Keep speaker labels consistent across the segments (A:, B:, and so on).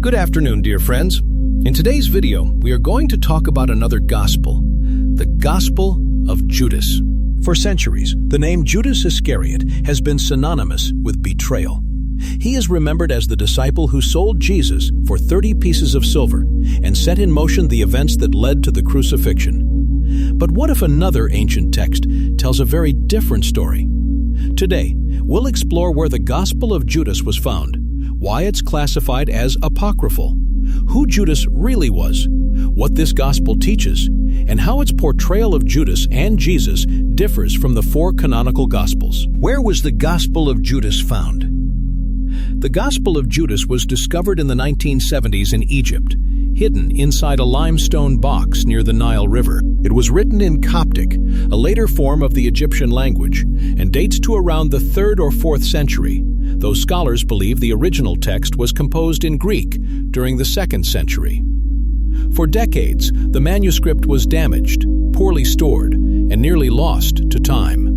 A: Good afternoon, dear friends. In today's video, we are going to talk about another gospel, the Gospel of Judas. For centuries, the name Judas Iscariot has been synonymous with betrayal. He is remembered as the disciple who sold Jesus for 30 pieces of silver and set in motion the events that led to the crucifixion. But what if another ancient text tells a very different story? Today, we'll explore where the Gospel of Judas was found, why it's classified as apocryphal, who Judas really was, what this gospel teaches, and how its portrayal of Judas and Jesus differs from the four canonical gospels. Where was the Gospel of Judas found? The Gospel of Judas was discovered in the 1970s in Egypt, hidden inside a limestone box near the Nile River. It was written in Coptic, a later form of the Egyptian language, and dates to around the 3rd or 4th century, though scholars believe the original text was composed in Greek during the 2nd century. For decades, the manuscript was damaged, poorly stored, and nearly lost to time.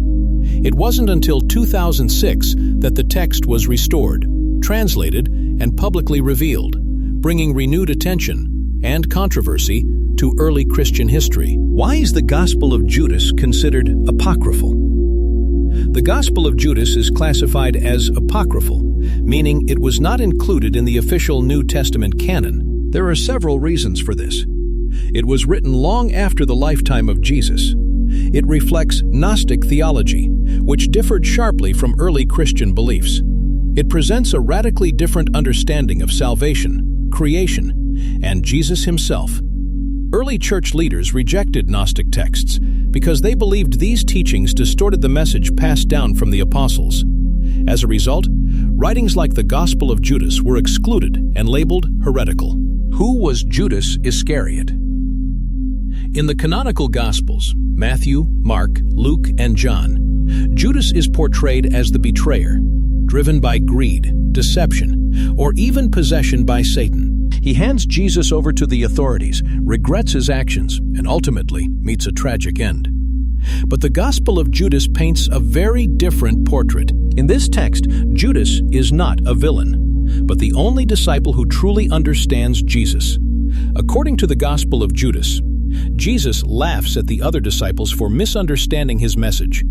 A: It wasn't until 2006 that the text was restored, translated, and publicly revealed, bringing renewed attention and controversy to early Christian history. Why is the Gospel of Judas considered apocryphal? The Gospel of Judas is classified as apocryphal, meaning it was not included in the official New Testament canon. There are several reasons for this. It was written long after the lifetime of Jesus. It reflects Gnostic theology, which differed sharply from early Christian beliefs. It presents a radically different understanding of salvation, creation, and Jesus himself. Early church leaders rejected Gnostic texts because they believed these teachings distorted the message passed down from the apostles. As a result, writings like the Gospel of Judas were excluded and labeled heretical. Who was Judas Iscariot? In the canonical Gospels, Matthew, Mark, Luke, and John, Judas is portrayed as the betrayer, driven by greed, deception, or even possession by Satan. He hands Jesus over to the authorities, regrets his actions, and ultimately meets a tragic end. But the Gospel of Judas paints a very different portrait. In this text, Judas is not a villain, but the only disciple who truly understands Jesus. According to the Gospel of Judas, Jesus laughs at the other disciples for misunderstanding his message.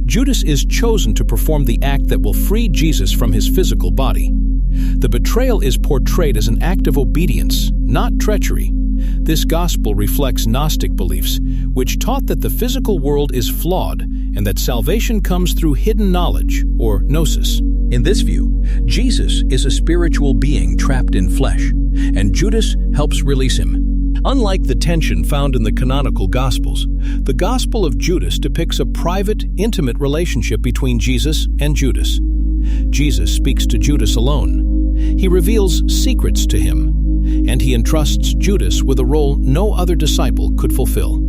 A: Judas is chosen to perform the act that will free Jesus from his physical body. The betrayal is portrayed as an act of obedience, not treachery. This gospel reflects Gnostic beliefs, which taught that the physical world is flawed and that salvation comes through hidden knowledge, or gnosis. In this view, Jesus is a spiritual being trapped in flesh, and Judas helps release him. Unlike the tension found in the canonical Gospels, the Gospel of Judas depicts a private, intimate relationship between Jesus and Judas. Jesus speaks to Judas alone. He reveals secrets to him, and he entrusts Judas with a role no other disciple could fulfill.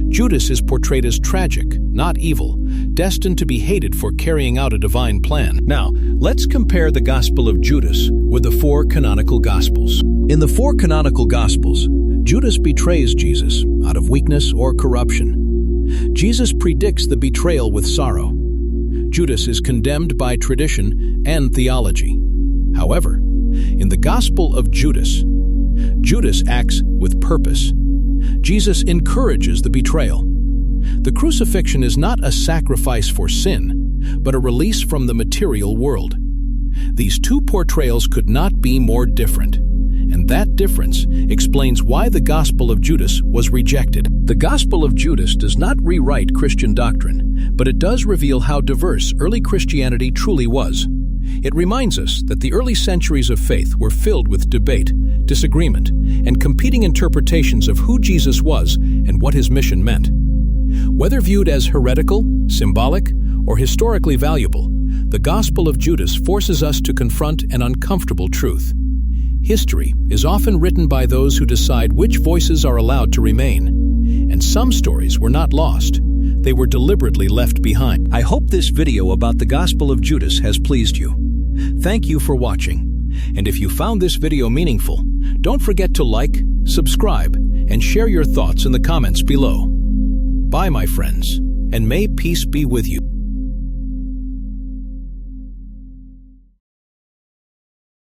A: Judas is portrayed as tragic, not evil, destined to be hated for carrying out a divine plan. Now, let's compare the Gospel of Judas with the four canonical Gospels. In the four canonical Gospels, Judas betrays Jesus out of weakness or corruption. Jesus predicts the betrayal with sorrow. Judas is condemned by tradition and theology. However, in the Gospel of Judas, Judas acts with purpose. Jesus encourages the betrayal. The crucifixion is not a sacrifice for sin, but a release from the material world. These two portrayals could not be more different, and that difference explains why the Gospel of Judas was rejected. The Gospel of Judas does not rewrite Christian doctrine, but it does reveal how diverse early Christianity truly was. It reminds us that the early centuries of faith were filled with debate, disagreement, and competing interpretations of who Jesus was and what his mission meant. Whether viewed as heretical, symbolic, or historically valuable, the Gospel of Judas forces us to confront an uncomfortable truth. History is often written by those who decide which voices are allowed to remain, and some stories were not lost. They were deliberately left behind. I hope this video about the Gospel of Judas has pleased you. Thank you for watching. And if you found this video meaningful, don't forget to like, subscribe, and share your thoughts in the comments below. Bye, my friends, and may peace be with you.